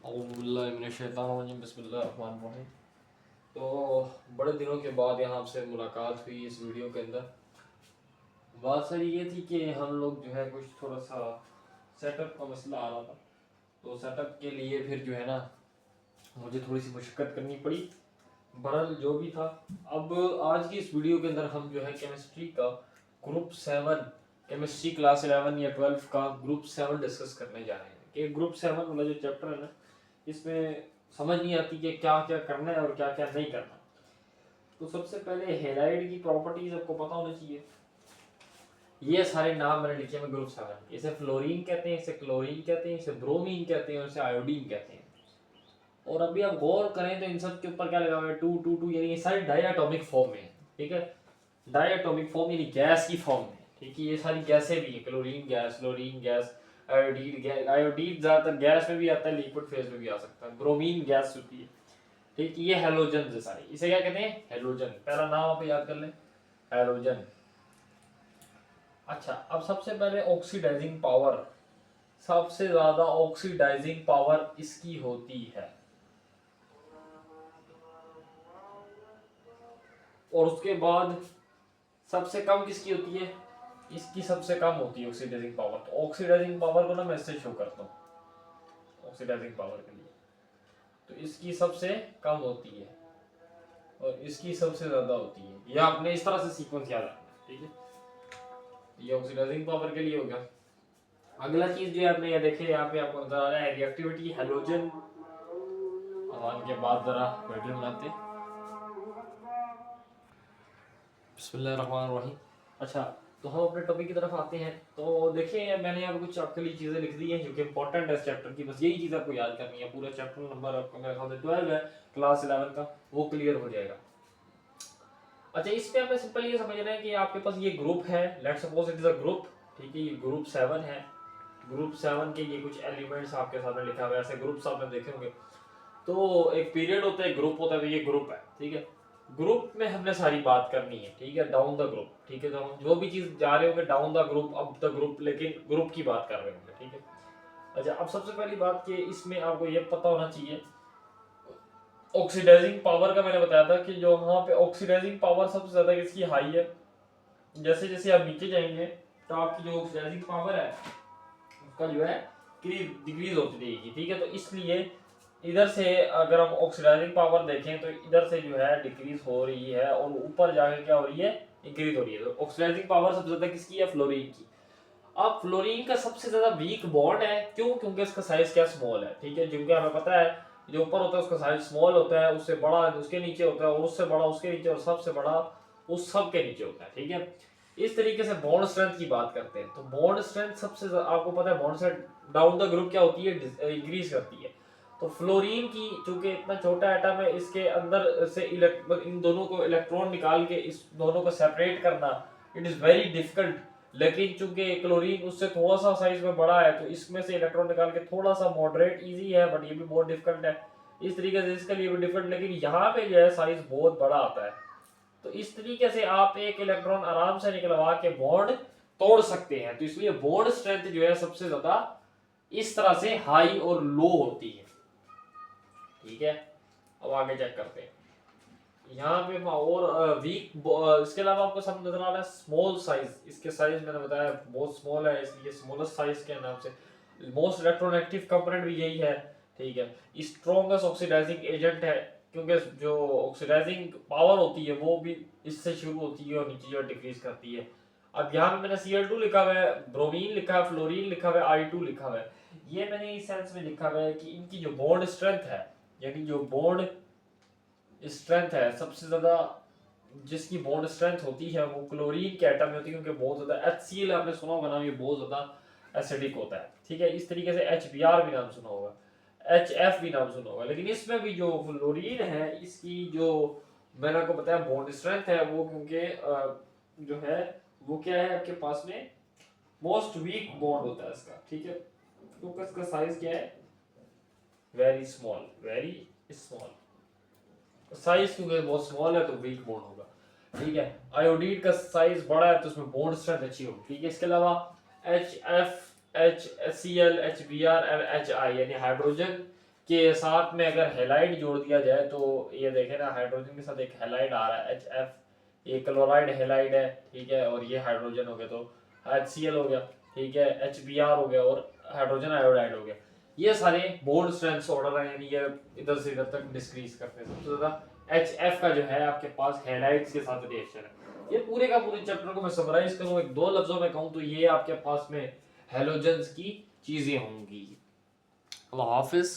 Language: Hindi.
औज़ुबिल्लाहिमिनश्शैतानिर्रजीम बिस्मिल्लाहिर्रहमानिर्रहीम। तो बड़े दिनों के बाद यहाँ आपसे मुलाकात हुई इस वीडियो के अंदर। बात सर ये थी कि हम लोग जो है कुछ थोड़ा सा सेटअप का मसला आ रहा था, तो सेटअप के लिए फिर जो है ना मुझे थोड़ी सी मशक्क़त करनी पड़ी। बहरहाल जो भी था, अब आज की इस वीडियो के अंदर हम जो है केमिस्ट्री का ग्रुप 7, केमिस्ट्री क्लास 11 या 12 का ग्रुप 7 डिस्कस करने जा रहे हैं। कि ग्रुप 7 वाला जो चैप्टर है ना, इसमें समझ नहीं आती कि क्या क्या करना है और क्या क्या नहीं करना। तो सबसे पहले हेलाइड की प्रॉपर्टीज आपको पता होनी चाहिए। ये सारे नाम मैंने लिखे हैं ग्रुप 7। इसे फ्लोरीन कहते हैं, इसे क्लोरीन कहते हैं, इसे ब्रोमीन कहते हैं और इसे आयोडीन कहते हैं। और अभी आप गौर करें तो इन सब के ऊपर क्या लगा हुआ है, 2 2 2, यानी ये सारे डायटोमिक फॉर्म में है। ठीक है, डायटोमिक फॉर्म यानी गैस की फॉर्म में। ठीक है, ये सारी गैसें भी हैं, chlorine gas, fluorine gas, iodine gas. Iodine ज्यादातर गैस में भी आता है, लिक्विड फेज में भी आ सकता है। ब्रोमीन गैस होती है। ठीक है, ये हेलोजन है सारे। इसे क्या कहते हैं? हेलोजन। पहला नाम आप याद कर लें, हेलोजन। अच्छा, अब सबसे पहले ऑक्सीडाइजिंग पावर, सबसे ज्यादा ऑक्सीडाइजिंग पावर इसकी होती है। और उसके बाद सबसे कम किसकी होती है? इसकी सबसे कम होती है ऑक्सीडाइजिंग पावर। तो ऑक्सीडाइजिंग पावर को ना मैं इससे शो करता हूँ, ऑक्सीडाइजिंग पावर के लिए। तो इसकी सबसे कम होती है और इसकी सबसे ज्यादा होती है। ये आपने इस तरह से सीक्वेंस याद रखना है। ठीक है, ये ऑक्सीडाइजिंग पावर के लिए हो गया। अगला चीज जो आपने ये देखे, यहाँ पे आपको नजर आ रहा है रिएक्टिविटी हेलोजन। अजान के बाद जरा वीडियो बनाते हैं। बिस्मिल्लाहिर्रहमानिर्रहीम। अच्छा, तो हम अपने टॉपिक की तरफ आते हैं। तो देखिए, मैंने यहाँ पे कुछ आपके लिए चीज़ें लिख दी हैं जो कि इंपॉर्टेंट है इस चैप्टर की। बस यही चीज़ आपको याद करनी है। पूरा चैप्टर नंबर आपका मेरे ख्याल से 12 है, क्लास 11 का, वो क्लियर हो जाएगा। अच्छा, इस पे हमें सिंपल ये समझना है कि आपके पास ये ग्रुप है, let's suppose it is a group. ठीक है, ये ग्रुप 7 है। ग्रुप 7 के ये कुछ एलिमेंट्स आपके सामने लिखा हुआ है। ऐसे ग्रुप्स आपने देखे होंगे। तो एक पीरियड होता है, ग्रुप होता है, तो ये ग्रुप है। ठीक है, ग्रुप में हमने सारी बात करनी है। ठीक है, डाउन द ग्रुप। ठीक है, तो हम जो भी चीज जा रहे होंगे down the group, up the group, लेकिन ग्रुप की बात कर रहे होंगे। ठीक है, अच्छा, अब सबसे पहली बात कि इसमें आपको ये पता होना चाहिए, ऑक्सीडाइजिंग पावर का मैंने बताया था कि जो यहाँ पे ऑक्सीडाइजिंग पावर सबसे ज्यादा किसकी हाई है। जैसे जैसे आप नीचे जाएंगे तो आपकी जो ऑक्सीडाइजिंग पावर है उसका जो है डिक्रीज होती रहेगी। ठीक है, तो इसलिए इधर से अगर हम ऑक्सीडाइजिंग पावर देखें तो इधर से जो है डिक्रीज हो रही है और ऊपर जाके क्या हो रही है, इंक्रीज हो रही है। तो ऑक्सीडाइजिंग पावर सबसे ज्यादा किसकी है? फ्लोरीन की। अब फ्लोरीन का सबसे ज्यादा वीक बॉन्ड है, क्यों? क्योंकि इसका साइज क्या स्मॉल है। ठीक है, क्योंकि हमें पता है जो ऊपर होता है उसका साइज स्मॉल होता है, उससे बड़ा उसके नीचे होता है, और उससे बड़ा उसके नीचे, और सबसे बड़ा उस सब के नीचे होता है। ठीक है, इस तरीके से बॉन्ड स्ट्रेंथ की बात करते हैं। तो बॉन्ड स्ट्रेंथ सबसे आपको पता है, bond strength down the group क्या होती है? इंक्रीज करती है। तो फ्लोरीन की चूंकि इतना छोटा एटम है, इसके अंदर से इन दोनों को इलेक्ट्रॉन निकाल के इस दोनों को सेपरेट करना इट इज वेरी डिफिकल्ट। लेकिन चूंकि क्लोरीन उससे थोड़ा सा साइज में बड़ा है, तो इसमें से इलेक्ट्रॉन निकाल के थोड़ा सा मॉडरेट इजी है, बट ये भी बहुत डिफिकल्ट है। इस तरीके से इसके लिए भी डिफिकल्ट, लेकिन यहाँ पे जो है साइज बहुत बड़ा आता है। तो इस तरीके से आप एक इलेक्ट्रॉन आराम से निकलवा के बॉन्ड तोड़ सकते हैं। तो इसलिए बॉन्ड स्ट्रेंथ जो है सबसे ज्यादा इस तरह से हाई और लो होती है। ठीक है, अब आगे चेक करते हैं। यहाँ पे और वीक, इसके अलावा आपको समझ नजर आ रहा है स्मॉल साइज। इसके साइज मैंने बताया बहुत स्मॉल है, इसलिए स्मॉलेस्ट साइज के नाम से। मोस्ट इलेक्ट्रोनेगेटिव कंपोनेंट भी यही है। ठीक है, स्ट्रॉन्गेस्ट ऑक्सीडाइजिंग एजेंट है, क्योंकि जो ऑक्सीडाइजिंग पावर होती है वो भी इससे शुरू होती है और नीचे जो डिक्रीज करती है। अब यहाँ पे मैंने Cl2 लिखा हुआ है, ब्रोमीन लिखा है, फ्लोरीन लिखा हुआ है, I2 लिखा हुआ है। ये मैंने इस सेंस में लिखा हुआ है कि इनकी जो बॉन्ड स्ट्रेंथ है, यानी जो बॉन्ड स्ट्रेंथ है सबसे ज्यादा, जिसकी बॉन्ड स्ट्रेंथ होती है वो क्लोरीन के एटम में होती है, क्योंकि बहुत ज्यादा HCl आपने सुना होगा ना, ये बहुत ज्यादा एसिडिक होता है। ठीक है, इस तरीके से HBr भी नाम सुना होगा, HF भी नाम सुना होगा। लेकिन इसमें भी जो फ्लोरीन है, इसकी जो मैंने आपको बताया बॉन्ड स्ट्रेंथ है वो, क्योंकि जो है वो क्या है आपके पास में, मोस्ट वीक बॉन्ड होता है इसका। ठीक है, क्योंकि इसका साइज क्या है? Very small, very small. Size क्योंकि बहुत स्मॉल है तो वीक बॉन्ड होगा। ठीक है, आयोडीन का साइज बड़ा है तो उसमें बॉन्ड स्ट्रेंथ अच्छी होगी। ठीक है, इसके अलावा HF, HCl, HBr और HI यानी हाइड्रोजन के साथ में अगर हेलाइड जोड़ दिया जाए तो ये देखें ना, हाइड्रोजन के साथ एक हेलाइड आ रहा है HF, ये क्लोराइड हेलाइड है, ठीक है, और ये हाइड्रोजन हो गया तो HCl हो गया, ठीक है, HBr हो गया और हाइड्रोजन आयोडाइड हो गया। ये सारे बॉन्ड स्ट्रेंथ्स ऑर्डर है, यानी ये इधर से इधर तक डिक्रीज करते हैं। सबसे ज्यादा HF का जो है आपके पास हेलाइड्स के साथ रिएक्शन है। ये पूरे का पूरे चैप्टर को मैं समराइज करूं एक दो लफ्जों में कहूं तो ये आपके पास में हेलोजन्स की चीजें होंगी। अल्लाह हाफिज।